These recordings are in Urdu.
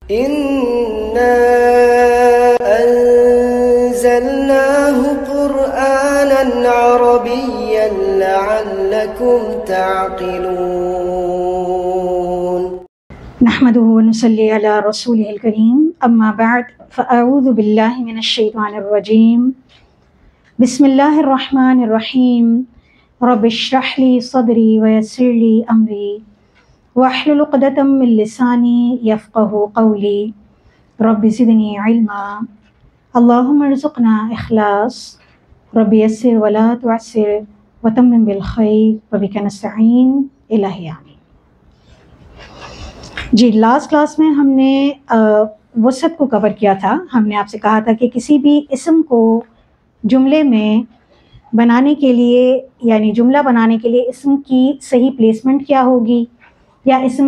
إنا أنزلناه قرآنا عربيا لعلكم تعقلون. نحمده ونصلي على رسوله الكريم، أما بعد فأعوذ بالله من الشيطان الرجيم. بسم الله الرحمن الرحيم. رب اشرح لي صدري ويسر لي أمري واحلل عقدة من لساني يفقهوا قولي. رب زدني علما. اللهم ارزقنا إخلاص. رب يسر ولا تعسر وتمم بالخير وبك نستعين. الہی آمین. جی لاسٹ کلاس میں ہم نے وسعت کو کور کیا تھا. ہم نے آپ سے کہا تھا کہ کسی بھی اسم کو جملے میں بنانے کے لیے، یعنی جملہ بنانے کے لیے اسم کی صحیح پلیسمنٹ کیا ہوگی، یا اسم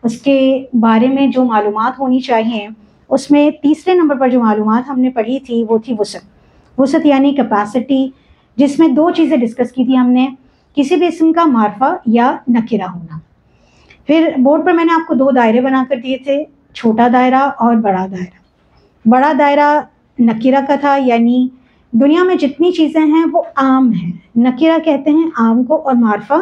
اس کے بارے میں جو معلومات ہونی چاہیے. اس میں تیسرے نمبر پر جو معلومات ہم نے پڑھی تھی وہ تھی وسعت. وسعت یعنی کیپیسٹی، جس میں دو چیزیں ڈسکس کی تھی ہم نے، کسی بھی اسم کا معرفہ یا نکرہ ہونا. پھر بورڈ پر میں نے آپ کو دو دائرے بنا کر دیے تھے، چھوٹا دائرہ اور بڑا دائرہ. بڑا دائرہ نکرہ کا تھا، یعنی دنیا میں جتنی چیزیں ہیں وہ عام ہیں. نکرہ کہتے ہیں عام کو، اور معرفہ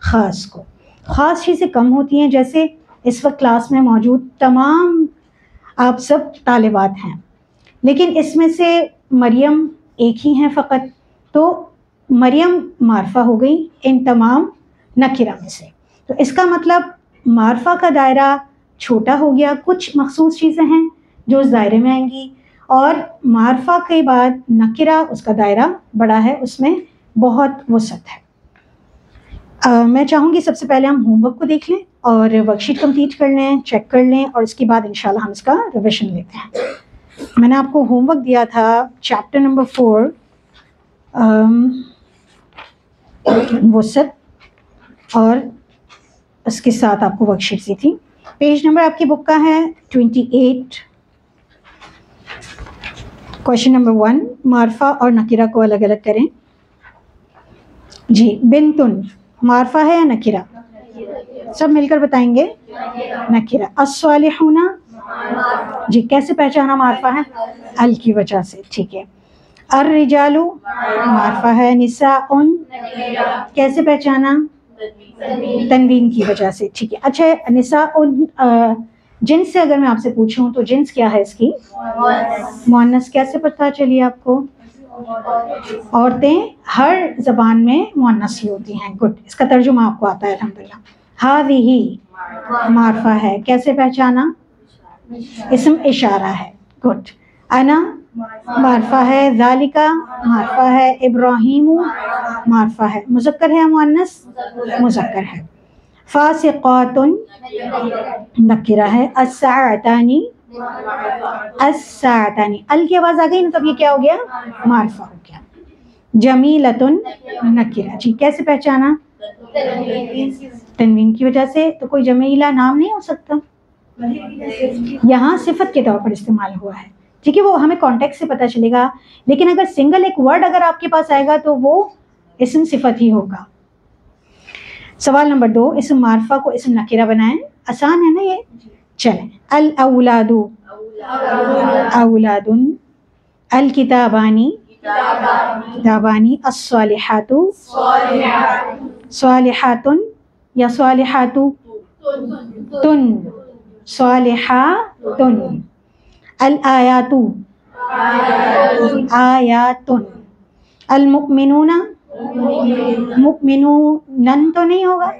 خاص کو. خاص چیزیں کم ہوتی ہیں، جیسے اس وقت کلاس میں موجود تمام آپ سب طالبات ہیں، لیکن اس میں سے مریم ایک ہی ہیں فقط، تو مریم معرفہ ہو گئی ان تمام نکرہ میں سے. تو اس کا مطلب معرفہ کا دائرہ چھوٹا ہو گیا. کچھ مخصوص چیزیں ہیں جو اس دائرے میں آئیں گی، اور معرفہ کے بعد نکرہ اس کا دائرہ بڑا ہے، اس میں بہت وسعت ہے. میں چاہوں گی سب سے پہلے ہم ہوم ورک کو دیکھ لیں اور ورک شیٹ کمپلیٹ کر لیں، چیک کر لیں، اور اس کے بعد انشاءاللہ ہم اس کا ریویژن لیتے ہیں. میں نے آپ کو ہوم ورک دیا تھا چیپٹر نمبر 4 وسعت، اور اس کے ساتھ آپ کو ورک شیٹ دی تھی. پیج نمبر آپ کی بک کا ہے 28. کوشچن نمبر 1، معرفہ اور نکرہ کو الگ الگ کریں. جی بنتن معرفہ ہے یا نکرہ؟ سب مل کر بتائیں گے. نکرہ. الصالحون، جی کیسے پہچانا معرفہ ہے؟ ال کی وجہ سے. ٹھیک ہے. الرجال معرفہ ہے. نساء کیسے پہچانا؟ تنوین کی وجہ سے. ٹھیک ہے. اچھا نساء جنس سے اگر میں آپ سے پوچھوں تو جنس کیا ہے اس کی؟ مؤنث. کیسے پتہ چلی آپ کو؟ عورتیں ہر زبان میں مؤنث ہی ہوتی ہیں. گڈ. اس کا ترجمہ آپ کو آتا ہے الحمدللہ. ہذہ معرفہ ہے. کیسے پہچانا؟ اسم اشارہ ہے. گڈ. انا معرفہ ہے. ذالک معرفہ ہے. ابراہیم معرفہ ہے. مذکر ہے یا مؤنث؟ مذکر ہے. فاسقات نکرہ ہے. الساعتان الساعتان ال کی آواز آ گئی نا، تب یہ کیا ہو گیا؟ معرفہ ہو گیا. جمیلۃ نکرہ. جی کیسے پہچانا؟ تنوین کی وجہ سے. تو کوئی جمیلہ نام نہیں ہو سکتا، یہاں صفت کے طور پر استعمال ہوا ہے. ٹھیک ہے، وہ ہمیں کانٹیکٹ سے پتہ چلے گا، لیکن اگر سنگل ایک ورڈ اگر آپ کے پاس آئے گا تو وہ اسم صفت ہی ہوگا. سوال نمبر 2، اسم معرفہ کو اسم نکرہ بنائیں. آسان ہے نا یہ؟ چلیں. الاولاد اولاد. الکتابانی کتابانی. الصالحات صالحات یا صالحات تن صالحات. الآیات آیات. المؤمنون مؤمنون تو نہیں ہوگا؟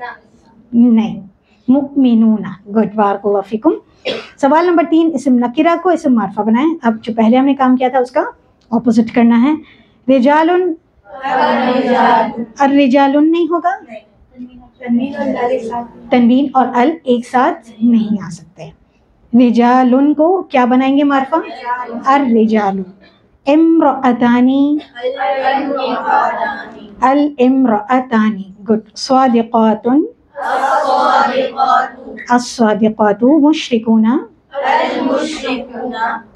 نہیں، مؤمنون. گڈ. بارک اللہ فیکم. سوال نمبر 3، اسم نکرہ کو اسم معرفہ بنائیں. اب جو پہلے ہم نے کام کیا تھا اس کا اپوزٹ کرنا ہے. رجال الرجال نہیں ہوگا، تنوین اور ال ایک ساتھ نہیں آ سکتے. رجال کو کیا بنائیں گے معرفہ؟ الرجال. امرأتانی الامرأتانی. گڈ. صادقات الصادقات. مشرکون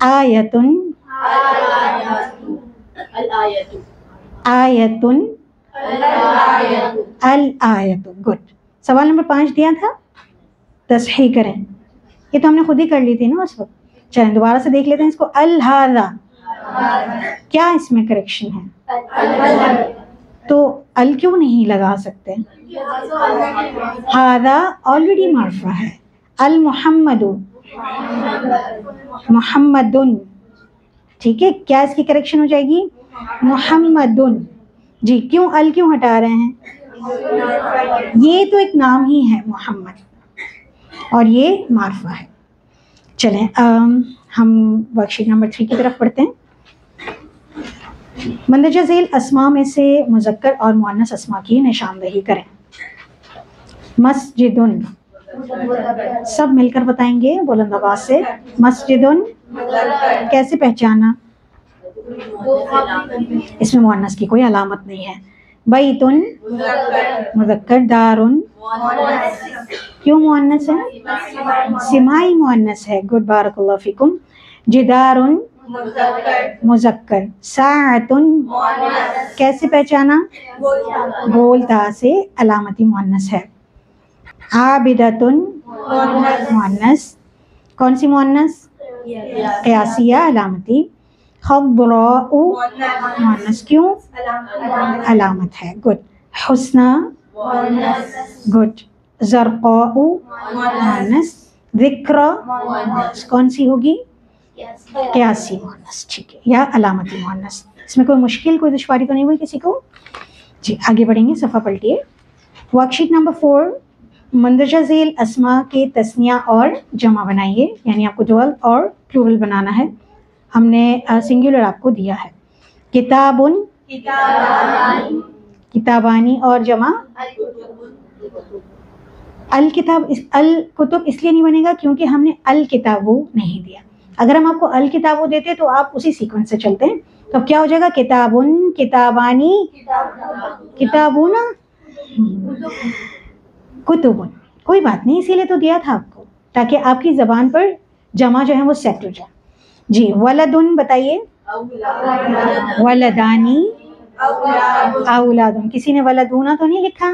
آیت آیت الآیت. گڈ. سوال نمبر 5 دیا تھا، تصحیح کریں. یہ تو ہم نے خود ہی کر لی تھی نا اس وقت. چلیں دوبارہ سے دیکھ لیتے ہیں اس کو. الہذا کیا اس میں کریکشن ہے؟ تو ال کیوں نہیں لگا سکتے؟ ہذا آلریڈی معرفہ ہے. المحمد محمدن، ٹھیک ہے، کیا اس کی کریکشن ہو جائے گی؟ محمدن. جی کیوں ال کیوں ہٹا رہے ہیں؟ یہ تو ایک نام ہی ہے محمد اور یہ معرفہ ہے. چلیں ہم ورک شیٹ نمبر 3 کی طرف پڑھتے ہیں. مندرجہ ذیل اسماء میں سے مذکر اور مؤنث اسماء کی نشاندہی کریں. مسجدن، سب مل کر بتائیں گے بلند آواز سے. مسجدن کیسے پہچانا؟ اس میں مؤنث کی کوئی علامت نہیں ہے. بیتن مذکر. دارن کیوں مؤنث ہے؟ سماعی مؤنث ہے. گڈ، بارک اللہ فیکم. جدارن مذکر. ساعتن کیسے پہچانا؟ گول تا سے علامتی مؤنث ہے. عابدتن مؤنث. کون سی مؤنث؟ قیاسیہ علامتی. خضراء مؤنث کیوں؟ علامت ہے. گڈ. حسنہ گڈ. زرقاء مؤنث. ذکر کون سی ہوگی؟ قیاسی مؤنث، ٹھیک ہے، یا علامتی مؤنث. اس میں کوئی مشکل کوئی دشواری تو نہیں ہوئی کسی کو؟ جی آگے بڑھیں گے، صفحہ پلٹیے. ورک شیٹ نمبر 4 مندرجہ ذیل اسماء کے تثنیہ اور جمع بنائیے، یعنی آپ کو ڈوئل اور پلورل بنانا ہے. ہم نے سنگولر آپ کو دیا ہے. کتابن کتابانی اور جمع الکتاب. الکتب اس لیے نہیں بنے گا کیونکہ ہم نے الکتابو نہیں دیا. اگر ہم آپ کو الکتابو دیتے تو آپ اسی سیکوینس سے چلتے ہیں. تو اب کیا ہو جائے گا؟ کتابن کتابانی کتابون کتبن. کوئی بات نہیں، اسی لیے تو دیا تھا آپ کو تاکہ آپ کی زبان پر جمع جو ہے وہ سیٹ ہو جائے. جی ولدن بتائیے. ولدانی اولادن. کسی نے ولدونا تو نہیں لکھا؟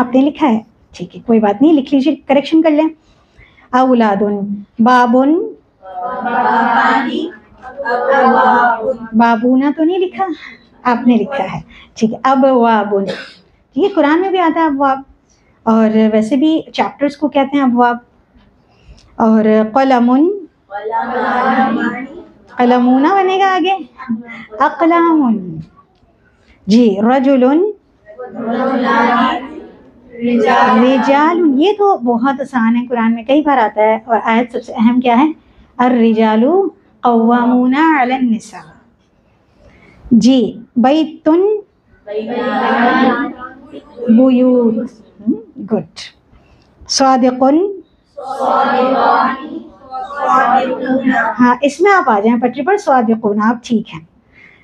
آپ نے لکھا ہے، ٹھیک ہے کوئی بات نہیں، لکھ لیجیے، کریکشن کر لیں. اولادن. بابن بابونا تو نہیں لکھا؟ آپ نے لکھا ہے، ٹھیک ہے. ابوابن، یہ قرآن میں بھی آتا ہے ابواب، اور ویسے بھی چیپٹرز کو کہتے ہیں ابواب. اور قلمن قلمونا بنے گا آگے. اقلامن. جی رجلن رجال. یہ تو بہت آسان ہے، قرآن میں کئی بار آتا ہے، اور آیت سب سے اہم کیا ہے؟ الرجال قوامون علی النساء. جی بیتن بیوت. گڈ. صادقن. ہاں اس میں آپ آ جائیں پٹری پر. صادقون آپ ٹھیک ہیں.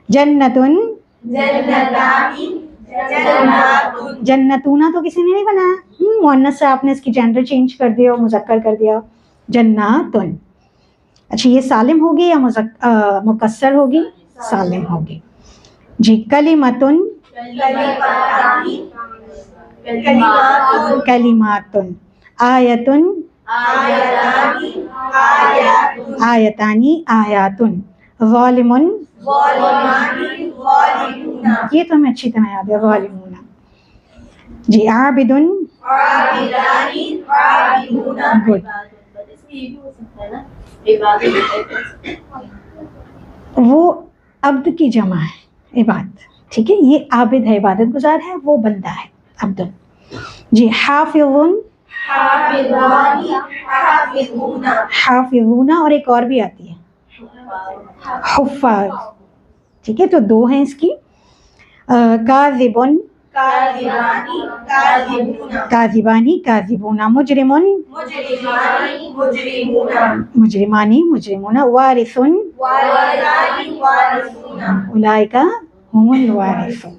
جنتن جنتونا تو کسی نے نہیں بنایا، مؤنث سے آپ نے اس کی جینڈر چینج کر دیا اور مذکر کر دیا. جناتن. اچھا یہ سالم ہوگی یا مکسر ہوگی؟ سالم ہوگی. جی کلمتن کلماتن. آیتن آیتانی آیاتن. ظالمن یہ تو ہمیں اچھی طرح یاد ہے، ظالمون. جی عابدن گڈ. وہ عبد کی جمع ہے عباد، ٹھیک ہے، یہ عابد ہے، عبادت گزار ہے، وہ بندہ ہے عبد. جی حافظن حافظون. اور ایک اور بھی آتی ہے حفاظ، ٹھیک ہے، تو 2 ہیں اس کی. کاذبن کاذبانی کاذبون. مجرمن مجرمانی مجرمون. وارثن اولئک هم الوارثون.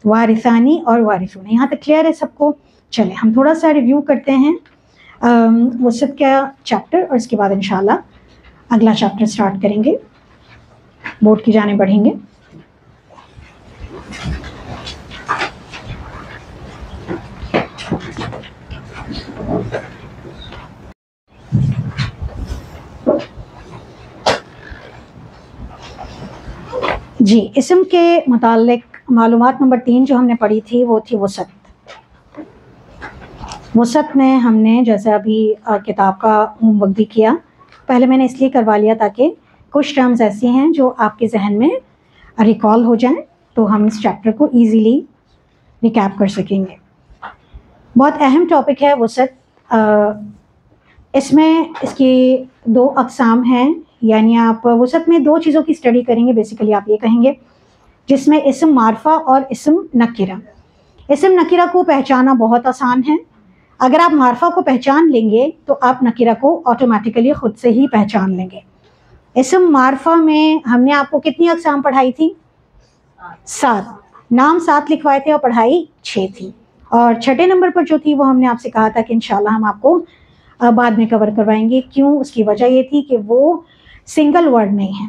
وارثانی اور وارثون. یہاں تک کلیئر ہے سب کو؟ چلیں ہم تھوڑا سا ریویو کرتے ہیں وسط کا چیپٹر، اور اس کے بعد انشاءاللہ اگلا چیپٹر سٹارٹ کریں گے. بورڈ کی جانب بڑھیں گے. جی اسم کے متعلق معلومات نمبر 3 جو ہم نے پڑھی تھی وہ تھی وسعت. وسعت میں ہم نے جیسے ابھی کتاب کا ہوم ورک بھی کیا. پہلے میں نے اس لیے کروا لیا تاکہ کچھ ٹرمز ایسی ہیں جو آپ کے ذہن میں ریکال ہو جائیں تو ہم اس چیپٹر کو ایزیلی ریکیپ کر سکیں گے. بہت اہم ٹاپک ہے وسعت. اس میں اس کی 2 اقسام ہیں، یعنی آپ وسعت میں 2 چیزوں کی اسٹڈی کریں گے. بیسیکلی آپ یہ کہیں گے جس میں اسم معرفہ اور اسم نکرہ. اسم نکرہ کو پہچانا بہت آسان ہے. اگر آپ معرفہ کو پہچان لیں گے تو آپ نکرہ کو آٹومیٹیکلی خود سے ہی پہچان لیں گے. اسم معرفہ میں ہم نے آپ کو کتنی اقسام پڑھائی تھی؟ 7. نام 7 لکھوائے تھے اور پڑھائی 6 تھی. اور 6 نمبر پر جو تھی وہ ہم نے آپ سے کہا تھا کہ انشاءاللہ ہم آپ کو بعد میں کور کروائیں گے. کیوں؟ اس کی وجہ یہ تھی کہ وہ سنگل ورڈ نہیں ہے،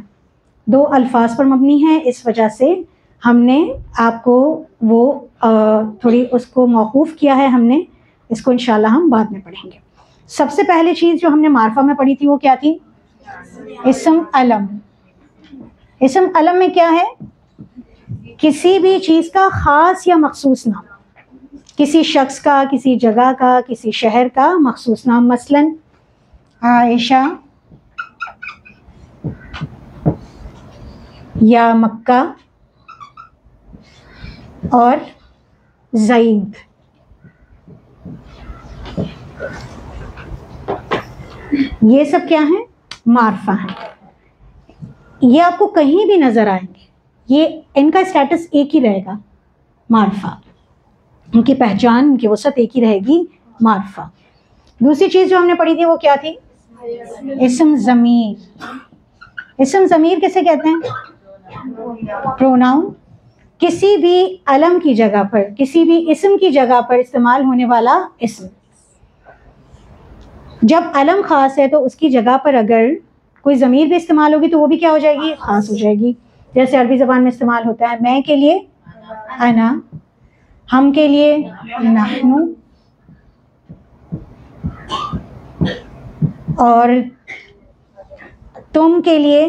2 الفاظ پر مبنی ہے. اس وجہ سے ہم نے آپ کو وہ تھوڑی اس کو موقوف کیا ہے. ہم نے اس کو انشاءاللہ ہم بعد میں پڑھیں گے. سب سے پہلے چیز جو ہم نے معرفہ میں پڑھی تھی وہ کیا تھی؟ اسم علم. اسم علم میں کیا ہے؟ کسی بھی چیز کا خاص یا مخصوص نام، کسی شخص کا، کسی جگہ کا، کسی شہر کا مخصوص نام. مثلا عائشہ یا مکہ اور زید. یہ سب کیا ہیں؟ معرفہ ہیں. یہ آپ کو کہیں بھی نظر آئیں گے، یہ ان کا اسٹیٹس ایک ہی رہے گا، معرفہ. ان کی پہچان، ان کی وسعت ایک ہی رہے گی، معرفہ. دوسری چیز جو ہم نے پڑھی تھی وہ کیا تھی؟ اسم ضمیر. اسم ضمیر کسے کہتے ہیں؟ پروناؤن. کسی بھی علم کی جگہ پر، کسی بھی اسم کی جگہ پر استعمال ہونے والا اسم. جب علم خاص ہے تو اس کی جگہ پر اگر کوئی ضمیر بھی استعمال ہوگی تو وہ بھی کیا ہو جائے گی؟ خاص ہو جائے گی. جیسے عربی زبان میں استعمال ہوتا ہے میں کے لیے انا، ہم کے لیے نحن، اور تم کے لیے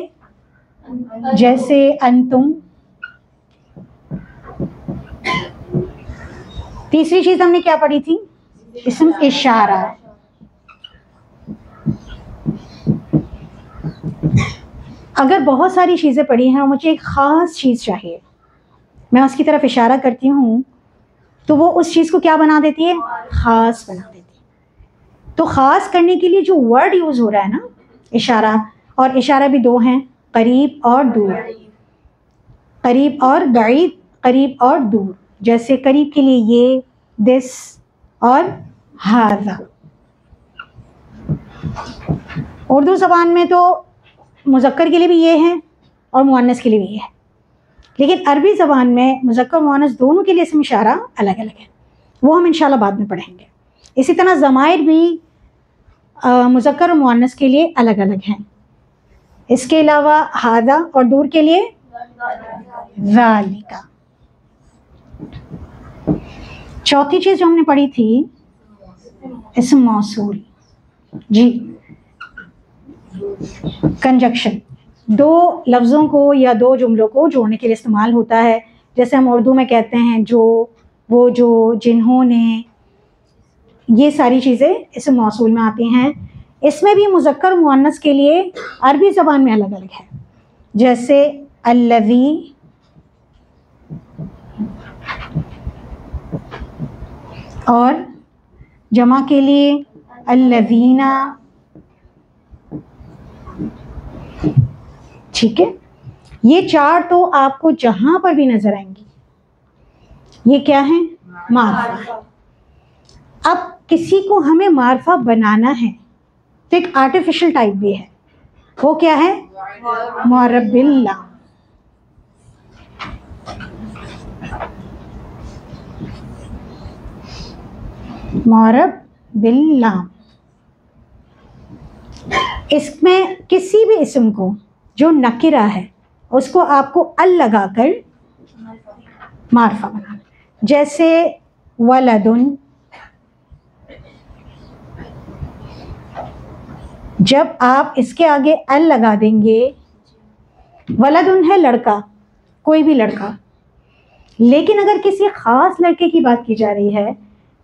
جیسے انتم. تیسری چیز ہم نے کیا پڑھی تھی؟ اسم اشارہ. اگر بہت ساری چیزیں پڑھی ہیں اور مجھے ایک خاص چیز چاہیے، میں اس کی طرف اشارہ کرتی ہوں تو وہ اس چیز کو کیا بنا دیتی ہے؟ خاص بنا دیتی ہے. تو خاص کرنے کے لیے جو ورڈ یوز ہو رہا ہے نا، اشارہ، اور اشارہ بھی 2 ہیں، قریب اور دور. قریب اور بعید، قریب اور دور. جیسے قریب کے لیے یہ، دس اور ہذا. اردو زبان میں تو مذکر کے لیے بھی یہ ہے اور مؤنث کے لیے بھی یہ ہے، لیکن عربی زبان میں مذکر و مؤنث دونوں کے لیے اسم اشارہ الگ الگ ہے. وہ ہم انشاءاللہ بعد میں پڑھیں گے. اسی طرح ضمائر بھی مذکر و مؤنث کے لیے الگ الگ ہیں. اس کے علاوہ ہذا اور دور کے لیے ذالک. چوتھی چیز جو ہم نے پڑھی تھی اسم موصول. جی کنجکشن 2 لفظوں کو یا 2 جملوں کو جوڑنے کے لیے استعمال ہوتا ہے. جیسے ہم اردو میں کہتے ہیں جو، وہ جو، جنہوں نے. یہ ساری چیزیں اسم موصول میں آتی ہیں. اس میں بھی مذکر مؤنث کے لیے عربی زبان میں الگ الگ ہے. جیسے الذی، اور جمع کے لیے الذین. ٹھیک ہے، یہ 4 تو آپ کو جہاں پر بھی نظر آئیں گی یہ کیا ہے؟ معرفہ. اب کسی کو ہمیں معرفہ بنانا ہے تو ایک آرٹیفیشل ٹائپ بھی ہے، وہ کیا ہے؟ معرب باللام. معرب باللام. اس میں کسی بھی اسم کو جو نکرہ ہے اس کو آپ کو ال لگا کر معرفہ بنانا. جیسے ولدن، جب آپ اس کے آگے ال لگا دیں گے، ولدن ہے لڑکا، کوئی بھی لڑکا. لیکن اگر کسی خاص لڑکے کی بات کی جا رہی ہے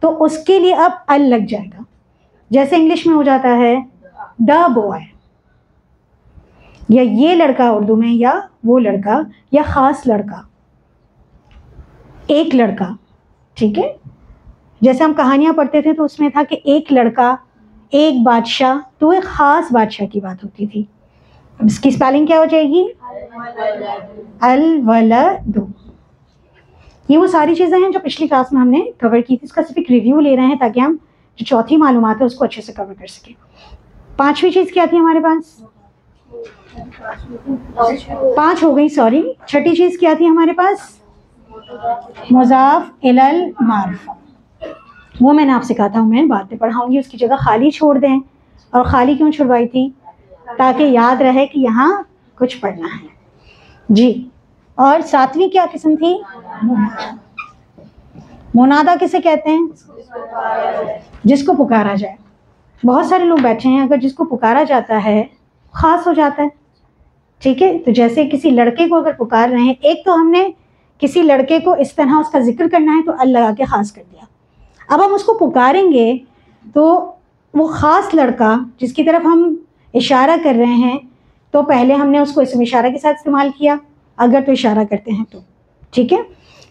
تو اس کے لیے اب ال لگ جائے گا. جیسے انگلش میں ہو جاتا ہے دا بوائے, یا یہ لڑکا اردو میں, یا وہ لڑکا, یا خاص لڑکا, ایک لڑکا. ٹھیک ہے, جیسے ہم کہانیاں پڑھتے تھے تو اس میں تھا کہ ایک لڑکا ایک بادشاہ, تو ایک خاص بادشاہ کی بات ہوتی تھی. اب اس کی اسپیلنگ کیا ہو جائے گی؟ الولد. یہ وہ ساری چیزیں ہیں جو پچھلی کلاس میں ہم نے کور کی تھی. اس کا صرف ایک ریویو لے رہے ہیں تاکہ ہم جو چوتھی معلومات ہے اس کو اچھے سے کور کر سکیں. پانچویں چیز کیا تھی ہمارے پاس؟ 5 ہو گئی, سوری. چھٹی چیز کیا تھی ہمارے پاس؟ مضاف الی المعرفہ. وہ میں نے آپ سے کہا تھا میں بعد میں پڑھاؤں گی, اس کی جگہ خالی چھوڑ دیں. اور خالی کیوں چھڑوائی تھی؟ تاکہ یاد رہے کہ یہاں کچھ پڑھنا ہے. جی, اور 7ویں کیا قسم تھی؟ منادا کسے کہتے ہیں؟ جس کو پکارا جائے. بہت سارے لوگ بیٹھے ہیں, اگر جس کو پکارا جاتا ہے خاص ہو جاتا ہے. ٹھیک ہے, تو جیسے کسی لڑکے کو اگر پکار رہے ہیں, ایک تو ہم نے کسی لڑکے کو اس طرح اس کا ذکر کرنا ہے تو اللہ لگا کے خاص کر دیا. اب ہم اس کو پکاریں گے تو وہ خاص لڑکا جس کی طرف ہم اشارہ کر رہے ہیں, تو پہلے ہم نے اس کو اسم اشارہ کے ساتھ استعمال کیا اگر تو اشارہ کرتے ہیں تو. ٹھیک ہے,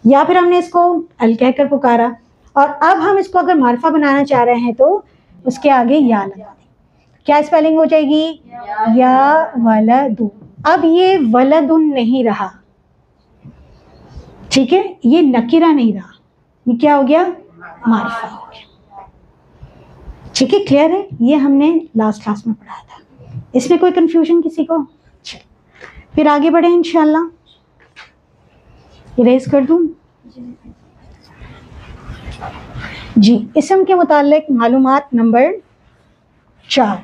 یا پھر ہم نے اس کو ال کہہ کر پکارا. اور اب ہم اس کو اگر معرفہ بنانا چاہ رہے ہیں تو اس کے آگے یا لگا دیں. کیا اسپیلنگ ہو جائے گی؟ یا ولد. اب یہ ولد نہیں رہا. ٹھیک ہے, یہ نکرہ نہیں رہا, یہ کیا ہو گیا؟ معرفہ ہو گیا. ٹھیک ہے, کلیئر ہے؟ یہ ہم نے لاسٹ کلاس میں پڑھا تھا. اس میں کوئی کنفیوژن کسی کو؟ پھر آگے بڑھیں انشاءاللہ. اریز کر دوں؟ جی, اسم کے متعلق معلومات نمبر 4.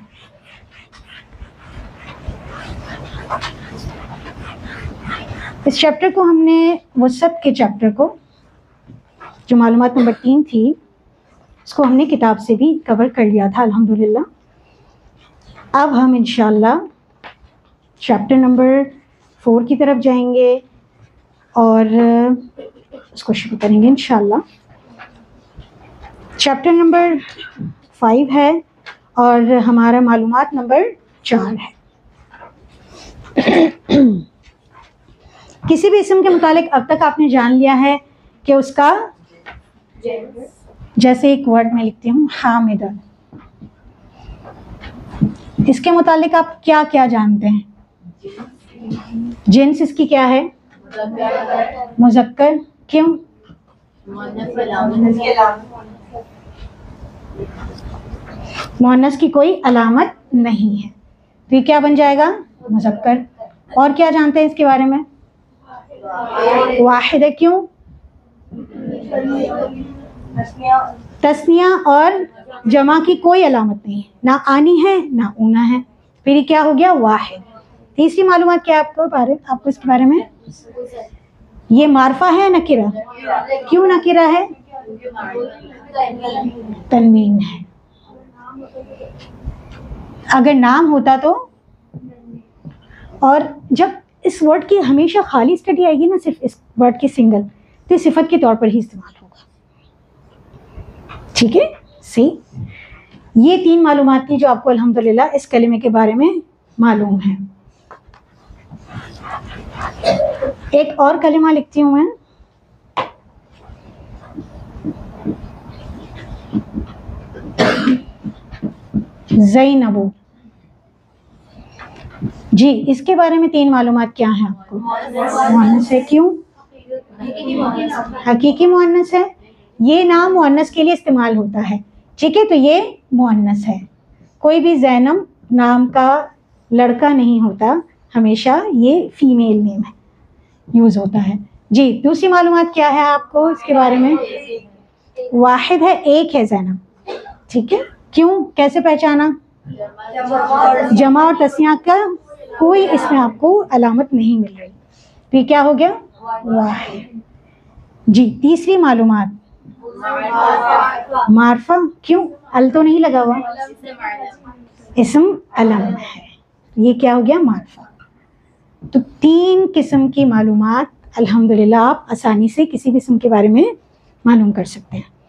اس چیپٹر کو ہم نے وسعت کے چیپٹر کو جو معلومات نمبر 3 تھی اس کو ہم نے کتاب سے بھی کور کر لیا تھا الحمدللہ. اب ہم انشاءاللہ چیپٹر نمبر 4 کی طرف جائیں گے اور اس کو شروع کریں گے انشاءاللہ. چیپٹر نمبر 5 ہے اور ہمارا معلومات نمبر 4 ہے. کسی بھی اسم کے متعلق اب تک آپ نے جان لیا ہے کہ اس کا, جیسے ایک ورڈ میں لکھتی ہوں حامد, اس کے متعلق آپ کیا کیا جانتے ہیں؟ جنس اس کی کیا ہے؟ مذکر. کیوں؟ مؤنث کی کوئی علامت نہیں ہے, تو یہ کیا بن جائے گا؟ مذکر. اور کیا جانتے ہیں اس کے بارے میں؟ واحد ہے. کیوں؟ تثنیہ اور جمع کی کوئی علامت نہیں ہے, نہ آنی ہے نہ اونا ہے. پھر یہ کیا ہو گیا؟ واحد. تیسری معلومات کیا آپ کو اس کے بارے میں؟ یہ معرفہ ہے نکرہ. کیوں نکرہ ہے؟ تنوین ہے. اگر نام ہوتا تو, اور جب اس ورڈ کی ہمیشہ خالی اسٹڈی آئے گی نا, صرف اس ورڈ کی سنگل, تو صفت کے طور پر ہی استعمال ہوگا. ٹھیک ہے, صحیح. یہ 3 معلومات تھی جو آپ کو الحمدللہ اس کلمے کے بارے میں معلوم ہے. ایک اور کلمہ لکھتی ہوں میں, زینب. جی, اس کے بارے میں 3 معلومات کیا ہیں آپ کو؟ مؤنث ہے. کیوں؟ حقیقی مؤنث ہے. یہ نام مؤنث کے لیے استعمال ہوتا ہے. ٹھیک ہے, تو یہ مؤنث ہے. کوئی بھی زینب نام کا لڑکا نہیں ہوتا, ہمیشہ یہ فیمیل نیم ہے, یوز ہوتا ہے. جی, دوسری معلومات کیا ہے آپ کو اس کے بارے میں؟ واحد ہے, ایک ہے زینب. ٹھیک ہے, کیوں؟ کیسے پہچانا؟ جمع اور تسنیہ کا کوئی اس میں آپ کو علامت نہیں مل رہی. تو یہ کیا ہو گیا؟ واحد. جی, تیسری معلومات معرفہ. کیوں؟ ال تو نہیں لگا ہوا, اسم علم ہے, یہ کیا ہو گیا؟ معرفہ. تو 3 قسم کی معلومات الحمدللہ آپ آسانی سے کسی بھی اسم کے بارے میں معلوم کر سکتے ہیں.